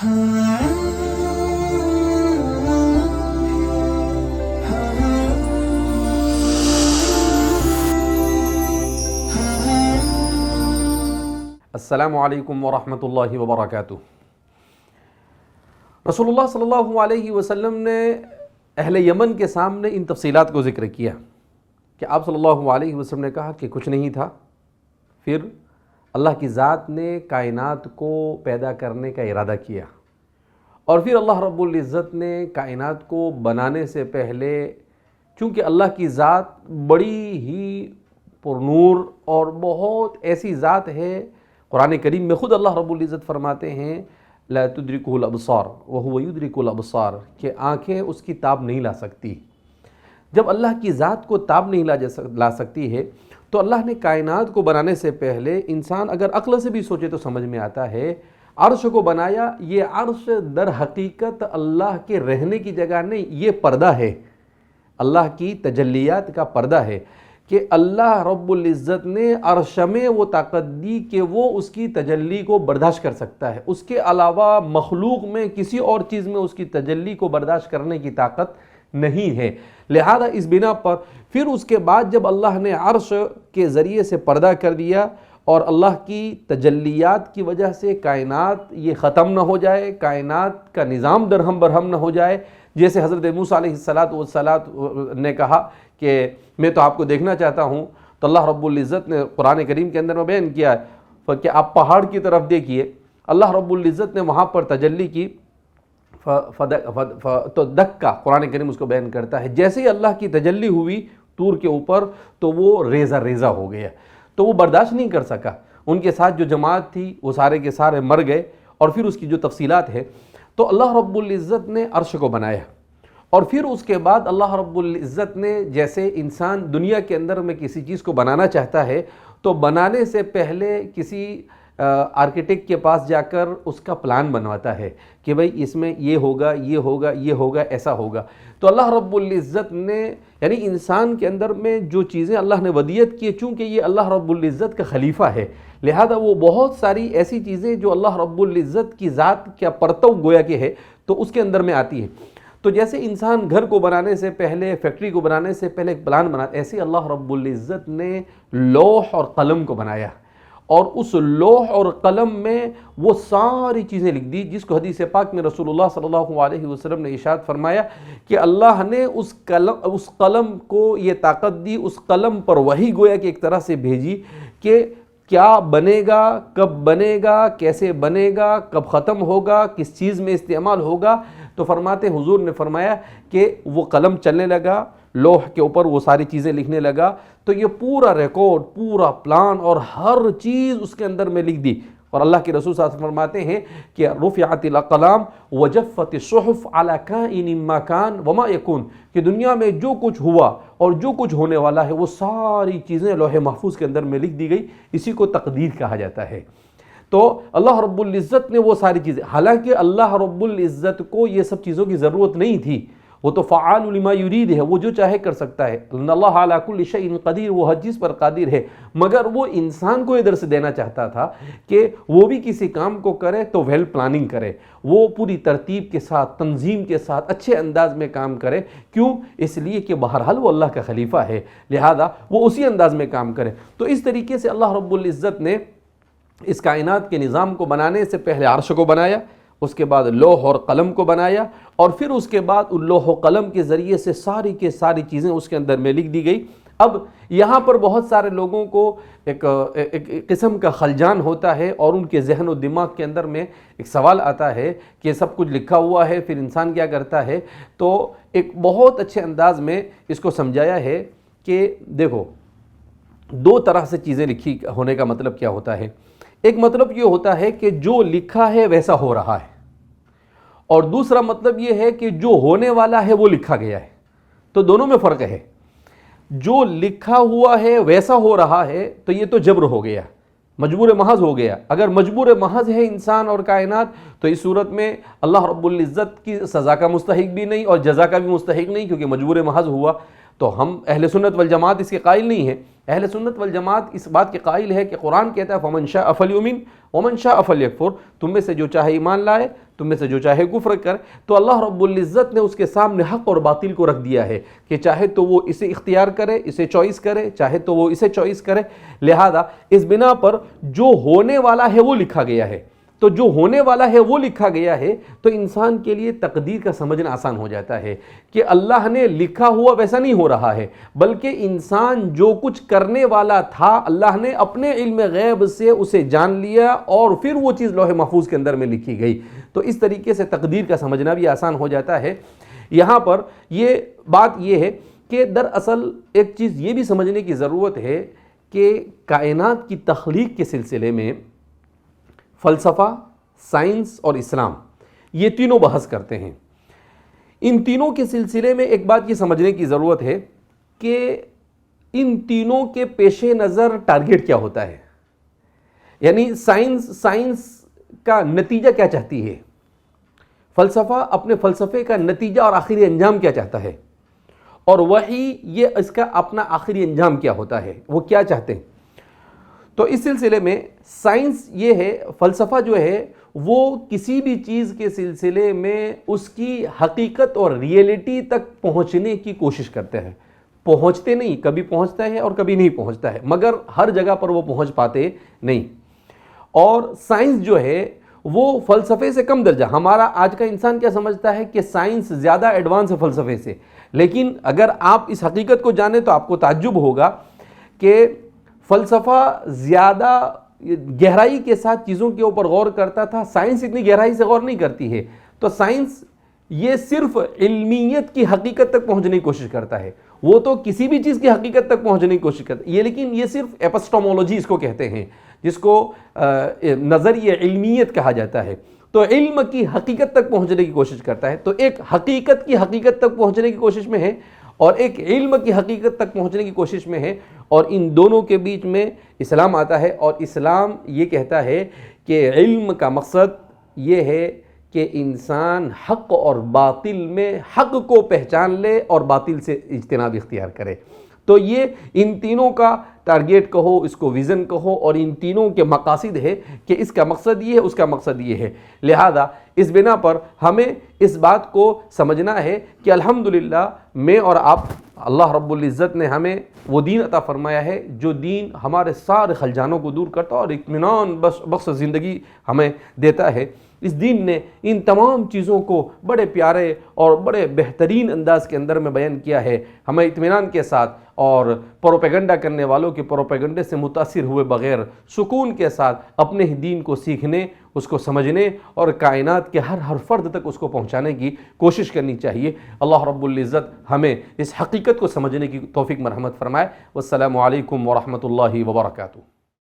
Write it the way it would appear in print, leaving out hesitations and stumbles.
السلام علیکم ورحمۃ اللہ وبرکاتہ۔ رسول اللہ صلی اللہ علیہ وسلم نے اہل یمن کے سامنے ان تفصیلات کو ذکر کیا کہ آپ صلی اللہ علیہ وسلم نے کہا کہ کچھ نہیں تھا، پھر اللہ کی ذات نے کائنات کو پیدا کرنے کا ارادہ کیا، اور پھر اللہ رب العزت نے کائنات کو بنانے سے پہلے، چونکہ اللہ کی ذات بڑی ہی پرنور اور بہت ایسی ذات ہے، قرآن کریم میں خود اللہ رب العزت فرماتے ہیں لا تدرکہ الابصار وہو یدرک الابصار، کہ آنکھیں اس کی تاب نہیں لا سکتی۔ جب اللہ کی ذات کو تاب نہیں لا سکتی ہے تو اللہ نے کائنات کو بنانے سے پہلے، انسان اگر عقل سے بھی سوچے تو سمجھ میں آتا ہے، عرش کو بنایا۔ یہ عرش در حقیقت اللہ کے رہنے کی جگہ نہیں، یہ پردہ ہے، اللہ کی تجلیات کا پردہ ہے، کہ اللہ رب العزت نے عرش میں وہ طاقت دی کہ وہ اس کی تجلی کو برداشت کر سکتا ہے، اس کے علاوہ مخلوق میں کسی اور چیز میں اس کی تجلی کو برداشت کرنے کی طاقت نہیں ہے۔ لہذا اس بنا پر پھر اس کے بعد جب اللہ نے عرش کے ذریعے سے پردہ کر دیا، اور اللہ کی تجلیات کی وجہ سے کائنات یہ ختم نہ ہو جائے، کائنات کا نظام درہم برہم نہ ہو جائے، جیسے حضرت موسیٰ علیہ السلام نے کہا کہ میں تو آپ کو دیکھنا چاہتا ہوں، تو اللہ رب العزت نے قرآن کریم کے اندر میں بیان کیا ہے کہ آپ پہاڑ کی طرف دیکھیے، اللہ رب العزت نے وہاں پر تجلی کی، تو دکا قرآن کریم اس کو بیان کرتا ہے، جیسے ہی اللہ کی تجلی ہوئی طور کے اوپر تو وہ ریزہ ریزہ ہو گیا، تو وہ برداشت نہیں کر سکا، ان کے ساتھ جو جماعت تھی وہ سارے کے سارے مر گئے۔ اور پھر اس کی جو تفصیلات ہے، تو اللہ رب العزت نے عرش کو بنایا، اور پھر اس کے بعد اللہ رب العزت نے، جیسے انسان دنیا کے اندر میں کسی چیز کو بنانا چاہتا ہے تو بنانے سے پہلے کسی آرکیٹیکٹ کے پاس جا کر اس کا پلان بنواتا ہے کہ بھئی اس میں یہ ہوگا، یہ ہوگا، یہ ہوگا، ایسا ہوگا۔ تو اللہ رب العزت نے، یعنی انسان کے اندر میں جو چیزیں اللہ نے ودیت کی، چونکہ یہ اللہ رب العزت کا خلیفہ ہے، لہذا وہ بہت ساری ایسی چیزیں جو اللہ رب العزت کی ذات کا پرتو گویا کہ ہے تو اس کے اندر میں آتی ہے۔ تو جیسے انسان گھر کو بنانے سے پہلے، فیکٹری کو بنانے سے پہلے ایک پلان بناتا، ایسے اللہ رب العزت نے لوح اور قلم کو بنایا، اور اس لوح اور قلم میں وہ ساری چیزیں لکھ دی، جس کو حدیث پاک میں رسول اللہ صلی اللہ علیہ وسلم نے ارشاد فرمایا کہ اللہ نے اس قلم کو یہ طاقت دی، اس قلم پر وحی گویا کہ ایک طرح سے بھیجی کہ کیا بنے گا، کب بنے گا، کیسے بنے گا، کب ختم ہوگا، کس چیز میں استعمال ہوگا۔ تو فرماتے ہیں، حضور نے فرمایا کہ وہ قلم چلنے لگا، لوح کے اوپر وہ ساری چیزیں لکھنے لگا، تو یہ پورا ریکارڈ، پورا پلان اور ہر چیز اس کے اندر میں لکھ دی۔ اور اللہ کے رسول صلی اللہ علیہ وسلم فرماتے ہیں کہ رفعت الاقلام وجفت الصحف علی کائن ما کان وما یکون، کہ دنیا میں جو کچھ ہوا اور جو کچھ ہونے والا ہے وہ ساری چیزیں لوح محفوظ کے اندر میں لکھ دی گئی، اسی کو تقدیر کہا جاتا ہے۔ تو اللہ رب العزت نے وہ ساری چیزیں، حالانکہ اللہ رب العزت کو یہ سب چیزوں کی ضرورت نہیں تھی، وہ تو فعال لما یرید ہے، وہ جو چاہے کر سکتا ہے، ان اللہ علی کل شیء قدیر، وہ ہر چیز پر قادر ہے، مگر وہ انسان کو ادھر سے دینا چاہتا تھا کہ وہ بھی کسی کام کو کرے تو ویل پلاننگ کرے، وہ پوری ترتیب کے ساتھ، تنظیم کے ساتھ، اچھے انداز میں کام کرے۔ کیوں؟ اس لیے کہ بہرحال وہ اللہ کا خلیفہ ہے، لہذا وہ اسی انداز میں کام کرے۔ تو اس طریقے سے اللہ رب العزت نے اس کائنات کے نظام کو بنانے سے پہلے عرش کو بنایا، اس کے بعد لوح اور قلم کو بنایا، اور پھر اس کے بعد ان لوح و قلم کے ذریعے سے ساری کے ساری چیزیں اس کے اندر میں لکھ دی گئی۔ اب یہاں پر بہت سارے لوگوں کو ایک قسم کا خلجان ہوتا ہے، اور ان کے ذہن و دماغ کے اندر میں ایک سوال آتا ہے کہ سب کچھ لکھا ہوا ہے، پھر انسان کیا کرتا ہے؟ تو ایک بہت اچھے انداز میں اس کو سمجھایا ہے کہ دیکھو، دو طرح سے چیزیں لکھی ہونے کا مطلب کیا ہوتا ہے۔ ایک مطلب یہ ہوتا ہے کہ جو لکھا ہے ویسا ہو رہا ہے، اور دوسرا مطلب یہ ہے کہ جو ہونے والا ہے وہ لکھا گیا ہے۔ تو دونوں میں فرق ہے۔ جو لکھا ہوا ہے ویسا ہو رہا ہے تو یہ تو جبر ہو گیا، مجبور محض ہو گیا۔ اگر مجبور محض ہے انسان اور کائنات تو اس صورت میں اللہ رب العزت کی سزا کا مستحق بھی نہیں اور جزا کا بھی مستحق نہیں، کیونکہ مجبور محض ہوا۔ تو ہم اہل سنت والجماعت اس کے قائل نہیں ہیں اہل سنت والجماعت اس بات کے قائل ہے کہ قرآن کہتا ہے فمن شاء فلیؤمن ومن شاء فلیکفر، تم میں سے جو چاہے ایمان لائے، تم میں سے جو چاہے کفر کر۔ تو اللہ رب العزت نے اس کے سامنے حق اور باطل کو رکھ دیا ہے کہ چاہے تو وہ اسے اختیار کرے، اسے چوائس کرے، چاہے تو وہ اسے چوائس کرے۔ لہذا اس بنا پر جو ہونے والا ہے وہ لکھا گیا ہے، تو جو ہونے والا ہے وہ لکھا گیا ہے، تو انسان کے لیے تقدیر کا سمجھنا آسان ہو جاتا ہے کہ اللہ نے لکھا ہوا ویسا نہیں ہو رہا ہے، بلکہ انسان جو کچھ کرنے والا تھا اللہ نے اپنے علم غیب سے اسے جان لیا اور پھر وہ چیز لوح محفوظ کے اندر میں لکھی گئی۔ تو اس طریقے سے تقدیر کا سمجھنا بھی آسان ہو جاتا ہے۔ یہاں پر یہ بات یہ ہے کہ دراصل ایک چیز یہ بھی سمجھنے کی ضرورت ہے کہ کائنات کی تخلیق کے سلسلے میں فلسفہ، سائنس اور اسلام یہ تینوں بحث کرتے ہیں۔ ان تینوں کے سلسلے میں ایک بات یہ سمجھنے کی ضرورت ہے کہ ان تینوں کے پیش نظر ٹارگیٹ کیا ہوتا ہے، یعنی سائنس کا نتیجہ کیا چاہتی ہے، فلسفہ اپنے فلسفے کا نتیجہ اور آخری انجام کیا چاہتا ہے، اور وحی یہ اس کا اپنا آخری انجام کیا ہوتا ہے، وہ کیا چاہتے ہیں۔ تو اس سلسلے میں سائنس یہ ہے، فلسفہ جو ہے وہ کسی بھی چیز کے سلسلے میں اس کی حقیقت اور ریئلٹی تک پہنچنے کی کوشش کرتے ہیں۔ پہنچتے نہیں، کبھی پہنچتا ہے اور کبھی نہیں پہنچتا ہے، مگر ہر جگہ پر وہ پہنچ پاتے نہیں۔ اور سائنس جو ہے وہ فلسفے سے کم درجہ، ہمارا آج کا انسان کیا سمجھتا ہے کہ سائنس زیادہ ایڈوانس ہے فلسفے سے، لیکن اگر آپ اس حقیقت کو جانیں تو آپ کو تعجب ہوگا کہ فلسفہ زیادہ گہرائی کے ساتھ چیزوں کے اوپر غور کرتا تھا، سائنس اتنی گہرائی سے غور نہیں کرتی ہے۔ تو سائنس یہ صرف علمیت کی حقیقت تک پہنچنے کی کوشش کرتا ہے، وہ تو کسی بھی چیز کی حقیقت تک پہنچنے کی کوشش کرتا ہے یہ، لیکن یہ صرف ایپسٹومولوجی اس کو کہتے ہیں، جس کو نظریہ علمیت کہا جاتا ہے۔ تو علم کی حقیقت تک پہنچنے کی کوشش کرتا ہے، تو ایک حقیقت کی حقیقت تک پہنچنے کی کوشش میں ہے اور ایک علم کی حقیقت تک پہنچنے کی کوشش میں ہے، اور ان دونوں کے بیچ میں اسلام آتا ہے، اور اسلام یہ کہتا ہے کہ علم کا مقصد یہ ہے کہ انسان حق اور باطل میں حق کو پہچان لے اور باطل سے اجتناب اختیار کرے۔ تو یہ ان تینوں کا ٹارگیٹ کہو، اس کو ویژن کہو، اور ان تینوں کے مقاصد ہے کہ اس کا مقصد یہ ہے، اس کا مقصد یہ ہے۔ لہذا اس بنا پر ہمیں اس بات کو سمجھنا ہے کہ الحمدللہ میں اور آپ، اللہ رب العزت نے ہمیں وہ دین عطا فرمایا ہے جو دین ہمارے سارے خلجانوں کو دور کرتا اور اطمینان بخش زندگی ہمیں دیتا ہے۔ اس دین نے ان تمام چیزوں کو بڑے پیارے اور بڑے بہترین انداز کے اندر میں بیان کیا ہے، ہمیں اطمینان کے ساتھ اور پروپیگنڈا کرنے والوں کے پروپیگنڈے سے متاثر ہوئے بغیر سکون کے ساتھ اپنے ہی دین کو سیکھنے، اس کو سمجھنے اور کائنات کے ہر فرد تک اس کو پہنچانے کی کوشش کرنی چاہیے۔ اللہ رب العزت ہمیں اس حقیقت کو سمجھنے کی توفیق مرحمت فرمائے۔ والسلام علیکم ورحمۃ اللہ وبرکاتہ۔